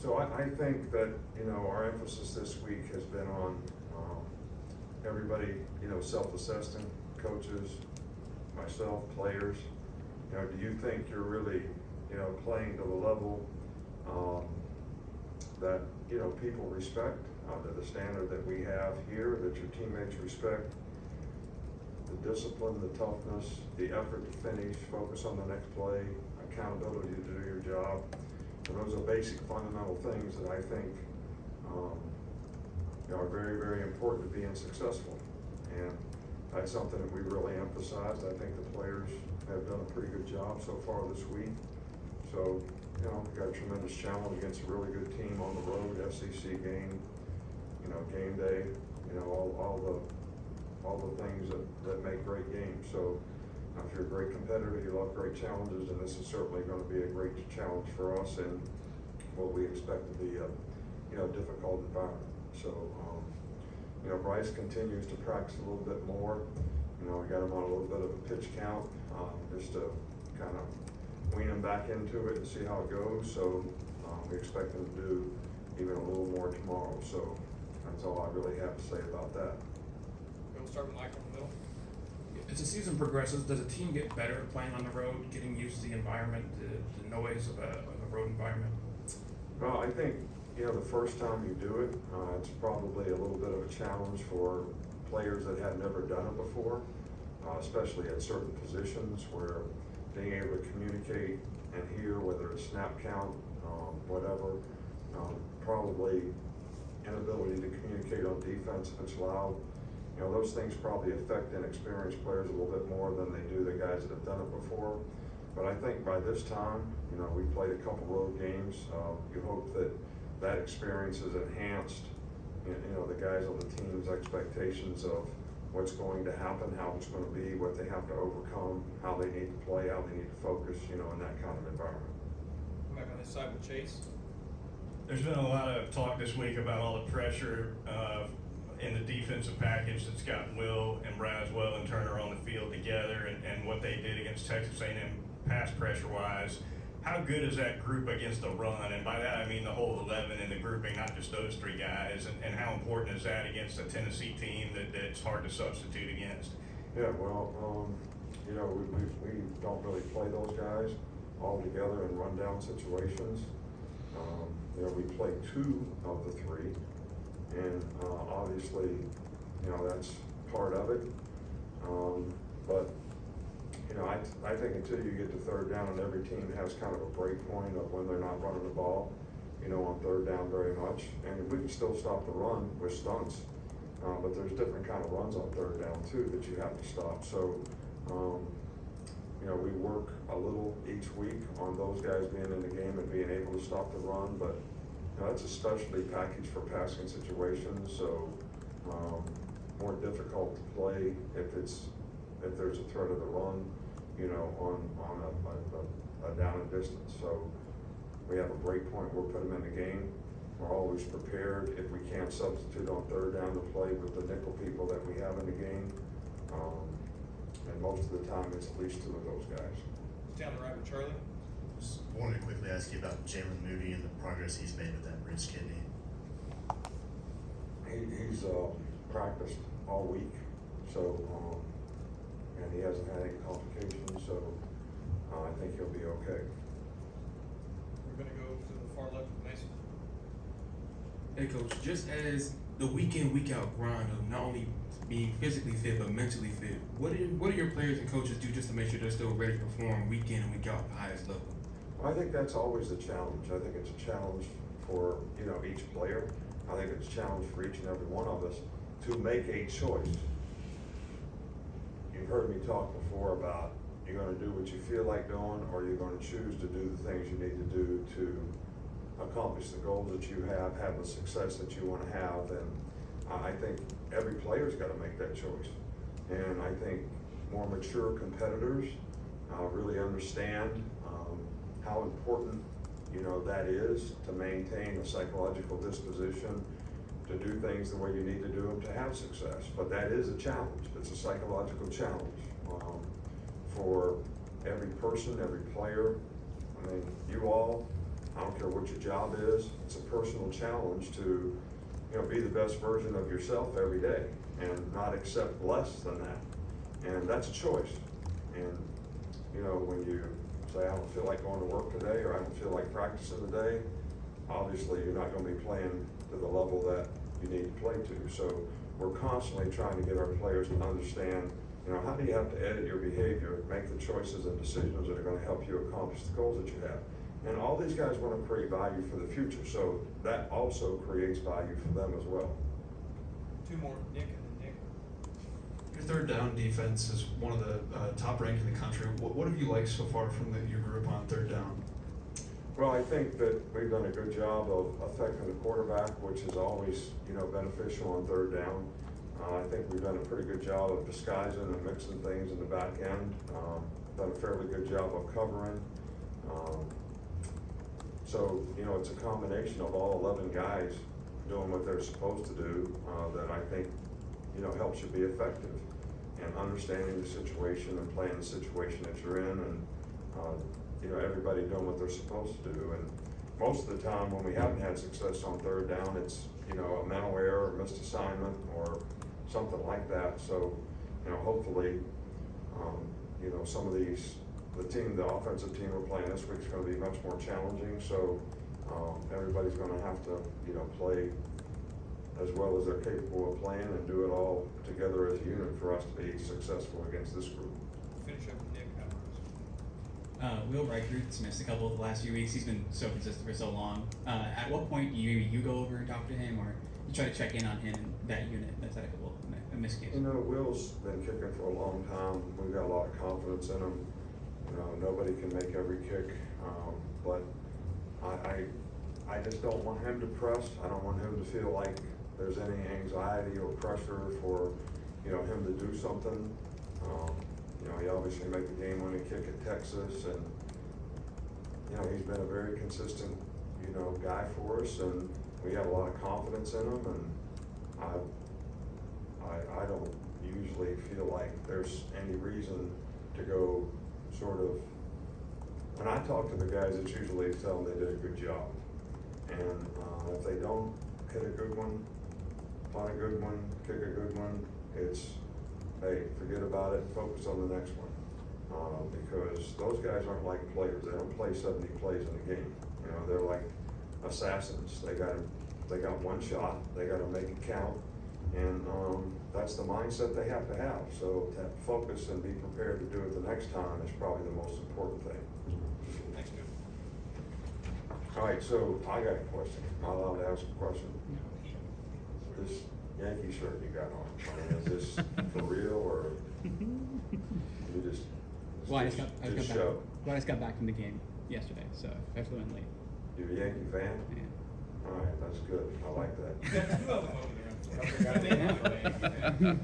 So I think that, our emphasis this week has been on everybody, self-assessing, coaches, myself, players. Do you think you're really, playing to the level that, people respect, to the standard that we have here, that your teammates respect, the discipline, the toughness, the effort to finish, focus on the next play, accountability to do your job. And those are basic fundamental things that I think are very, very important to being successful. And that's something that we really emphasized. I think the players have done a pretty good job so far this week. So, we've got a tremendous challenge against a really good team on the road, SEC game, game day, all the things that make great games. So if you're a great competitor, you love great challenges, and this is certainly going to be a great challenge for us and what we expect to be a difficult environment. So Bryce continues to practice a little bit more. We got him on a little bit of a pitch count just to kind of wean him back into it and see how it goes. So we expect him to do even a little more tomorrow. So that's all I really have to say about that. We'll start with Mike in the middle. As the season progresses, does a team get better playing on the road, getting used to the environment, the noise of a road environment? Well, I think, the first time you do it, it's probably a little bit of a challenge for players that have never done it before, especially at certain positions where being able to communicate and hear, whether it's snap count, whatever, probably inability to communicate on defense if it's loud. Those things probably affect inexperienced players a little bit more than they do the guys that have done it before. But I think by this time, we played a couple road games. You hope that experience is enhanced, the guys on the team's expectations of what's going to happen, how it's going to be, what they have to overcome, how they need to play, how they need to focus, in that kind of environment. Back on this side with Chase. There's been a lot of talk this week about all the pressure in the defensive package that's gotten Will and Braswell and Turner on the field together and what they did against Texas A&M pass pressure-wise. How good is that group against the run? And by that I mean the whole 11 in the grouping, not just those three guys. And how important is that against a Tennessee team that's hard to substitute against? Yeah, well, we don't really play those guys all together in rundown situations. We play two of the three, and obviously, that's part of it. But I think until you get to third down, and every team has kind of a break point of when they're not running the ball, on third down very much. And we can still stop the run with stunts, but there's different kind of runs on third down too that you have to stop. So, we work a little each week on those guys being in the game and being able to stop the run, but that's a specialty package for passing situations. So, more difficult to play if there's a threat of the run, on a down and distance. So we have a break point, we'll put them in the game. We're always prepared if we can't substitute on third down to play with the nickel people that we have in the game. And most of the time it's at least two of those guys. Down the right with Charlie. Just wanted to quickly ask you about Jalen Moody and the progress he's made with that wrist kidney. He's practiced all week, so and he hasn't had any complications, so I think he'll be okay. We're going to go to the far left with Mason. Hey Coach, just as the week in, week out grind of not only being physically fit but mentally fit, what do your players and coaches do just to make sure they're still ready to perform week in and week out at the highest level? I think that's always a challenge. I think it's a challenge for each player. I think it's a challenge for each and every one of us to make a choice. You've heard me talk before about you're going to do what you feel like doing, or you're going to choose to do the things you need to do to accomplish the goals that you have the success that you want to have. And I think every player's got to make that choice. And I think more mature competitors really understand how important that is to maintain a psychological disposition to do things the way you need to do them to have success. But that is a challenge. It's a psychological challenge for every person, every player. I mean, you all, I don't care what your job is. It's a personal challenge to, be the best version of yourself every day and not accept less than that. And that's a choice. And, when you say, I don't feel like going to work today, or I don't feel like practicing today, obviously you're not gonna be playing to the level that you need to play to. So we're constantly trying to get our players to understand, how do you have to edit your behavior, make the choices and decisions that are gonna help you accomplish the goals that you have. And all these guys wanna create value for the future, so that also creates value for them as well. Two more, Nick and then Nick. Your third down defense is one of the top ranked in the country. What have you liked so far from your group on third down? Well, I think that we've done a good job of affecting the quarterback, which is always, beneficial on third down. I think we've done a pretty good job of disguising and mixing things in the back end. Done a fairly good job of covering. So, it's a combination of all 11 guys doing what they're supposed to do that I think, helps you be effective and understanding the situation and playing the situation that you're in, and everybody doing what they're supposed to do. And most of the time when we haven't had success on third down, it's, a mental error, or missed assignment, or something like that. So, hopefully, some of these, the offensive team we're playing this week is gonna be much more challenging. So, everybody's gonna have to, play as well as they're capable of playing and do it all together as a unit for us to be successful against this group. Finish up with Nick afterwards. Will Reichert's missed a couple of the last few weeks. He's been so consistent for so long. At what point do you go over and talk to him, or you try to check in on him and that unit that's had a couple of missed games? Will's been kicking for a long time. We've got a lot of confidence in him. Nobody can make every kick, but I just don't want him to press. I don't want him to feel like there's any anxiety or pressure for, him to do something. He obviously made the game-winning kick at Texas, and, he's been a very consistent, guy for us, and we have a lot of confidence in him, and I don't usually feel like there's any reason to go sort of, when I talk to the guys, it's usually to tell them they did a good job. And if they don't hit a good one, punt a good one, kick a good one, it's, hey, forget about it, focus on the next one. Because those guys aren't like players. They don't play 70 plays in a game. They're like assassins. They got one shot. They got to make it count, and that's the mindset they have to have. So to focus and be prepared to do it the next time is probably the most important thing. Thanks, Jim. All right, so I got a question. Am I allowed to ask a question? This Yankee shirt you got on, I mean, is this for real, or you just? Well, I just got show? back from the game yesterday, so I flew in late. You're a Yankee fan? Yeah. All right, that's good. I like that. You got two of them over there.